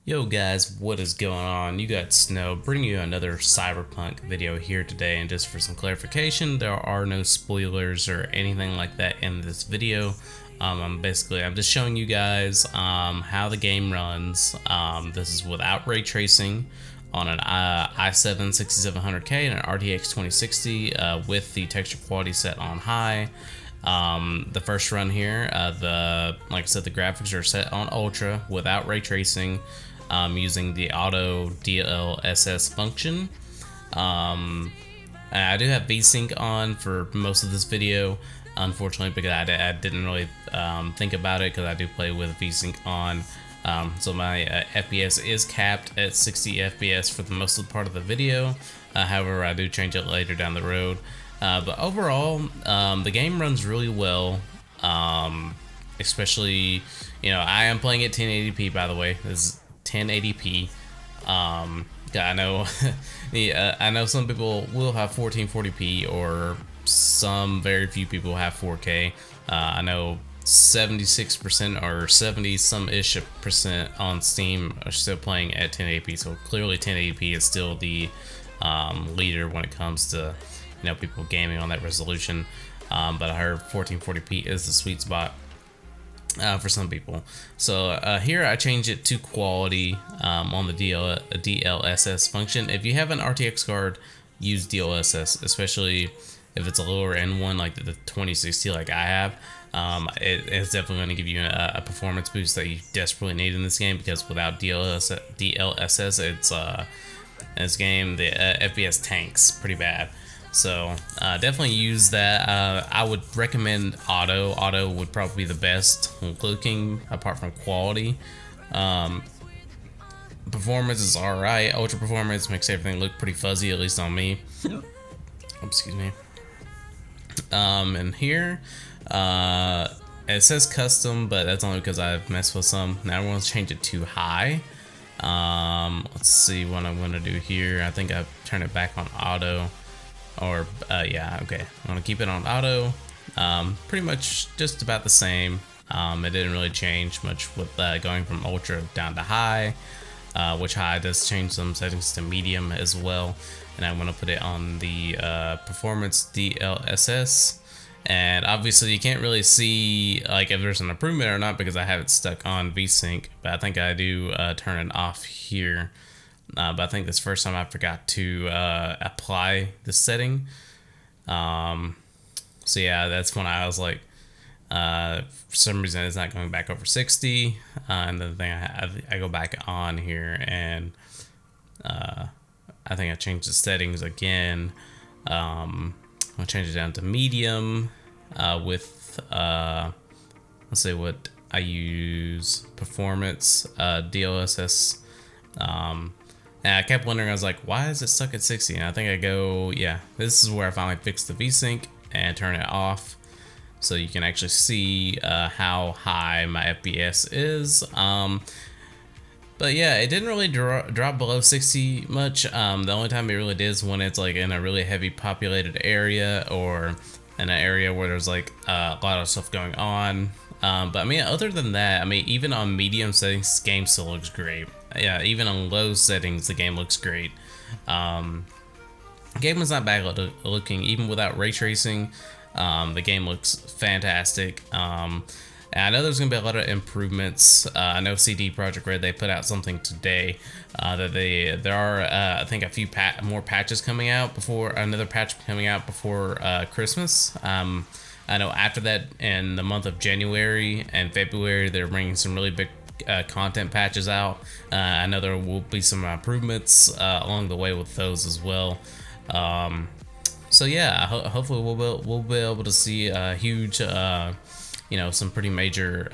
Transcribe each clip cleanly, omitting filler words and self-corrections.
Yo guys, what is going on? You got Snow bringing you another Cyberpunk video here today, and just for some clarification, there are no spoilers or anything like that in this video. I'm just showing you guys how the game runs. This is without ray tracing on an i7 6700K and an RTX 2060 with the texture quality set on high. The first run here, like I said, the graphics are set on ultra without ray tracing, using the auto DLSS function. I do have VSync on for most of this video, unfortunately, because I didn't really think about it, because I do play with VSync on. So my FPS is capped at 60 FPS for the most of the part of the video. However, I do change it later down the road. But overall, the game runs really well. Especially, I am playing at 1080p, by the way. This is 1080p. I know, I know some people will have 1440p, or some very few people have 4K. I know 76% or 70 some ish percent on Steam are still playing at 1080p. So clearly 1080p is still the leader when it comes to people gaming on that resolution. But I heard 1440p is the sweet spot for some people. So here I change it to quality on the DLSS function. If you have an RTX card, use DLSS, especially if it's a lower end one like the 2060 like I have. It's definitely going to give you a performance boost that you desperately need in this game, because without DLSS, it's this game, the FPS tanks pretty bad. So definitely use that. I would recommend auto. Auto would probably be the best looking, apart from quality. Performance is alright. Ultra performance makes everything look pretty fuzzy, at least on me. Excuse me. And here it says custom, but that's only because I've messed with some. Now I want to change it to high. Let's see what I'm going to do here. I think I've turned it back on auto. Or yeah, okay, I'm gonna keep it on auto. Pretty much just about the same. It didn't really change much with going from ultra down to high, which high does change some settings to medium as well. And I'm gonna put it on the performance DLSS. And obviously you can't really see like if there's an improvement or not, because I have it stuck on VSync, but I think I do turn it off here. But I think this first time I forgot to apply the setting. So yeah, that's when I was like, for some reason it's not going back over 60. And the thing I go back on here, and I think I changed the settings again. I'll change it down to medium with let's see what I use, performance DLSS. And I kept wondering, I was like, why is it stuck at 60? And I think I go, yeah, this is where I finally fixed the VSync and turn it off, so you can actually see how high my FPS is. But yeah, it didn't really drop below 60 much. The only time it really did is when it's like in a really heavy populated area, or in an area where there's like a lot of stuff going on. But I mean, other than that, I mean, even on medium settings, the game still looks great. Yeah, even on low settings, the game looks great. The game was not bad looking, even without ray tracing. The game looks fantastic. And I know there's gonna be a lot of improvements. I know CD Projekt Red, they put out something today that there are I think a few more patches coming out before, another patch coming out before Christmas. I know after that, in the month of January and February, they're bringing some really big content patches out. I know there will be some improvements along the way with those as well. So yeah, hopefully we'll be able to see a huge, some pretty major,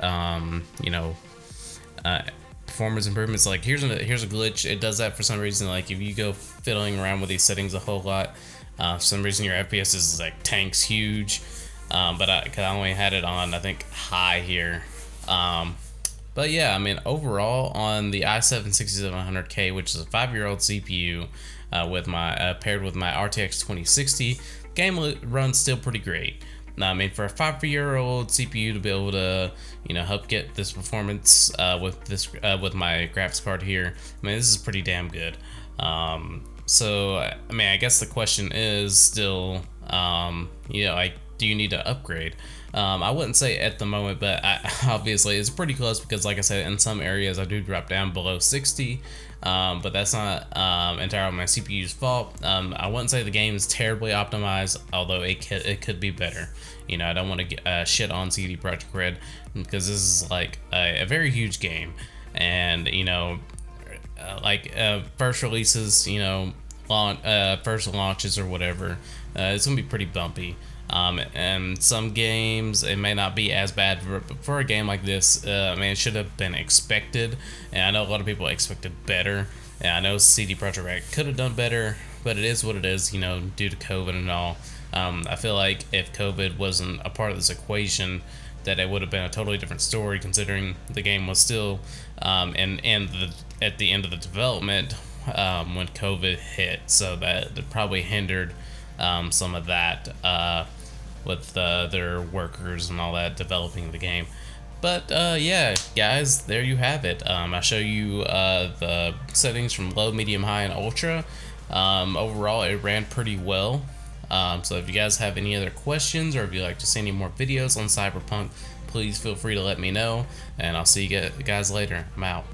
performance improvements. Like here's a glitch. It does that for some reason. Like if you go fiddling around with these settings a whole lot, for some reason your FPS is like tanks huge. But cause I only had it on, I think, high here. But yeah, I mean, overall on the i7 6700K, which is a 5-year-old CPU, with my paired with my RTX 2060, game runs still pretty great. I mean, for a 5-year-old CPU to be able to, help get this performance with my graphics card here, I mean, this is pretty damn good. So I mean, I guess the question is still, like, do you need to upgrade? I wouldn't say at the moment, but obviously it's pretty close because, like I said, in some areas I do drop down below 60. But that's not entirely my CPU's fault. I wouldn't say the game is terribly optimized, although it could be better. I don't want to get shit on CD Projekt Red because this is like a very huge game, and first releases, first launches or whatever, it's gonna be pretty bumpy. And some games it may not be as bad for a game like this. I mean, it should have been expected, and I know a lot of people expected better. And I know CD Projekt Red could have done better, but it is what it is, due to COVID and all. I feel like if COVID wasn't a part of this equation, that it would have been a totally different story, considering the game was still at the end of the development when COVID hit. So that probably hindered some of that with their workers and all that developing the game. But yeah, guys, there you have it. I show you the settings from low, medium, high, and ultra. Overall, it ran pretty well. So if you guys have any other questions, or if you'd like to see any more videos on Cyberpunk, please feel free to let me know, and I'll see you guys later. I'm out.